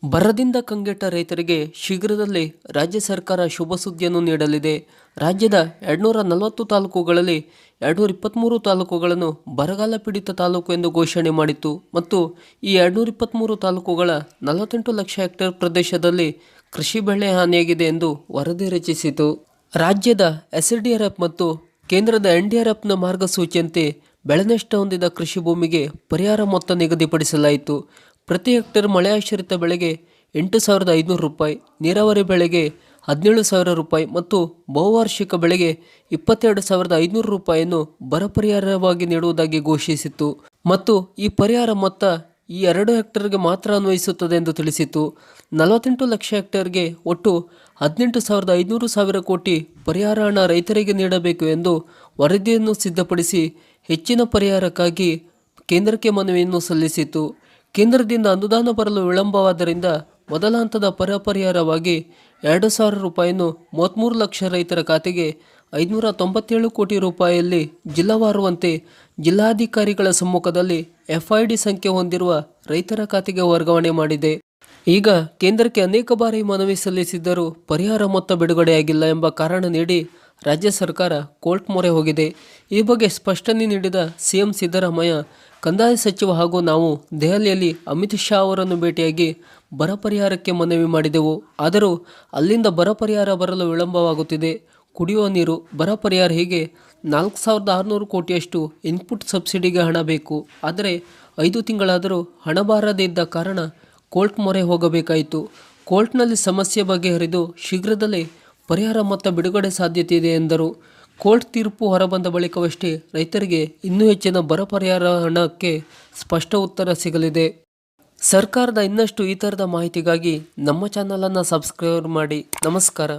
ಬರದಿಂದ ಕಂಗೆಟ್ಟ ರೈತರಿಗೆ ಶೀಘ್ರದಲ್ಲೇ ರಾಜ್ಯ ಸರ್ಕಾರ ಶುಭ ಸುದ್ದಿಯನ್ನು ನೀಡಲಿದೆ. ರಾಜ್ಯದ 240 ತಾಲೂಕುಗಳಲ್ಲಿ 223 ತಾಲೂಕುಗಳನ್ನು ಬರಗಾಲ ಪೀಡಿತ ತಾಲೂಕು ಎಂದು ಘೋಷಣೆ ಮಾಡಿತ್ತು ಮತ್ತು ಈ 223 ತಾಲೂಕುಗಳ 48 ಲಕ್ಷ ಹೆಕ್ಟೇರ್ ಪ್ರದೇಶದಲ್ಲಿ ಕೃಷಿ ಬೆಳೆ ಹಾನಿಯಾಗಿದೆ ಎಂದು ವರದಿ ರಚಿಸಿತು. ರಾಜ್ಯದ ಎಸ್ಡಿಆರ್ಎಫ್ ಮತ್ತು ಕೇಂದ್ರದ ಎನ್ಡಿಆರ್ಎಫ್ನ ಮಾರ್ಗಸೂಚಿಯಂತೆ ಬೆಳೆ ನಷ್ಟ ಹೊಂದಿದ ಕೃಷಿ ಭೂಮಿಗೆ ಪರಿಹಾರ ಮೊತ್ತ ನಿಗದಿಪಡಿಸಲಾಯಿತು. ಪ್ರತಿ ಹೆಕ್ಟೇರ್ ಮಳೆಯಾಶ್ರಿತ ಬೆಳೆಗೆ 8,500 ರೂಪಾಯಿ, ನೀರಾವರಿ ಬೆಳೆಗೆ 17,000 ರೂಪಾಯಿ ಮತ್ತು ಬಹುವಾರ್ಷಿಕ ಬೆಳೆಗೆ 22,500 ರೂಪಾಯಿಯನ್ನು ಬರ ಪರಿಹಾರವಾಗಿ ನೀಡುವುದಾಗಿ ಘೋಷಿಸಿತು ಮತ್ತು ಈ ಪರಿಹಾರ ಮೊತ್ತ ಈ 2 ಹೆಕ್ಟೇರ್ಗೆ ಮಾತ್ರ ಅನ್ವಯಿಸುತ್ತದೆ ಎಂದು ತಿಳಿಸಿತು. 48 ಲಕ್ಷ ಹೆಕ್ಟೇರ್ಗೆ ಒಟ್ಟು 18,500 ಕೋಟಿ ಪರಿಹಾರ ಹಣ ರೈತರಿಗೆ ನೀಡಬೇಕು ಎಂದು ವರದಿಯನ್ನು ಸಿದ್ಧಪಡಿಸಿ ಹೆಚ್ಚಿನ ಪರಿಹಾರಕ್ಕಾಗಿ ಕೇಂದ್ರಕ್ಕೆ ಮನವಿಯನ್ನು ಸಲ್ಲಿಸಿತು. ಕೇಂದ್ರದಿಂದ ಅನುದಾನ ಬರಲು ವಿಳಂಬವಾದ್ದರಿಂದ ಮೊದಲ ಹಂತದ ಪರಿಹಾರವಾಗಿ 2,000 ರೂಪಾಯಿಯನ್ನು 33 ಲಕ್ಷ ರೈತರ ಖಾತೆಗೆ 597 ಕೋಟಿ ರೂಪಾಯಿಯಲ್ಲಿ ಜಿಲ್ಲಾವಾರುವಂತೆ ಜಿಲ್ಲಾಧಿಕಾರಿಗಳ ಸಮ್ಮುಖದಲ್ಲಿ FID ಸಂಖ್ಯೆ ಹೊಂದಿರುವ ರೈತರ ಖಾತೆಗೆ ವರ್ಗಾವಣೆ ಮಾಡಿದೆ. ಈಗ ಕೇಂದ್ರಕ್ಕೆ ಅನೇಕ ಬಾರಿ ಮನವಿ ಸಲ್ಲಿಸಿದ್ದರೂ ಪರಿಹಾರ ಮೊತ್ತ ಬಿಡುಗಡೆಯಾಗಿಲ್ಲ ಎಂಬ ಕಾರಣ ನೀಡಿ ರಾಜ್ಯ ಸರ್ಕಾರ ಕೋರ್ಟ್ ಮೊರೆ ಹೋಗಿದೆ. ಈ ಬಗ್ಗೆ ಸ್ಪಷ್ಟನೆ ನೀಡಿದ ಸಿಎಂ ಸಿದ್ದರಾಮಯ್ಯ, ಕಂದಾಯ ಸಚಿವ ಹಾಗೂ ನಾವು ದೆಹಲಿಯಲ್ಲಿ ಅಮಿತ್ ಶಾ ಅವರನ್ನು ಭೇಟಿಯಾಗಿ ಬರ ಪರಿಹಾರಕ್ಕೆ ಮನವಿ ಮಾಡಿದೆವು. ಆದರೂ ಅಲ್ಲಿಂದ ಬರ ಪರಿಹಾರ ಬರಲು ವಿಳಂಬವಾಗುತ್ತಿದೆ. ಕುಡಿಯುವ ನೀರು, ಬರ ಪರಿಹಾರ ಹೀಗೆ 4,600 ಕೋಟಿಯಷ್ಟು ಇನ್ಪುಟ್ ಸಬ್ಸಿಡಿಗೆ ಹಣ ಬೇಕು. ಆದರೆ 5 ತಿಂಗಳಾದರೂ ಹಣ ಬಾರದೇ ಇದ್ದ ಕಾರಣ ಕೋರ್ಟ್ ಮೊರೆ ಹೋಗಬೇಕಾಯಿತು. ಕೋರ್ಟ್ನಲ್ಲಿ ಸಮಸ್ಯೆ ಬಗೆಹರಿದು ಶೀಘ್ರದಲ್ಲೇ ಪರಿಹಾರ ಮೊತ್ತ ಬಿಡುಗಡೆ ಸಾಧ್ಯತೆ ಇದೆ ಎಂದರು. ಕೋರ್ಟ್ ತೀರ್ಪು ಹೊರಬಂದ ಬಳಿಕವಷ್ಟೇ ರೈತರಿಗೆ ಇನ್ನೂ ಹೆಚ್ಚಿನ ಬರ ಪರಿಹಾರ ಹಣಕ್ಕೆ ಸ್ಪಷ್ಟ ಉತ್ತರ ಸಿಗಲಿದೆ. ಸರ್ಕಾರದ ಇನ್ನಷ್ಟು ಈ ಥರದ ಮಾಹಿತಿಗಾಗಿ ನಮ್ಮ ಚಾನಲನ್ನು ಸಬ್ಸ್ಕ್ರೈಬ್ ಮಾಡಿ. ನಮಸ್ಕಾರ.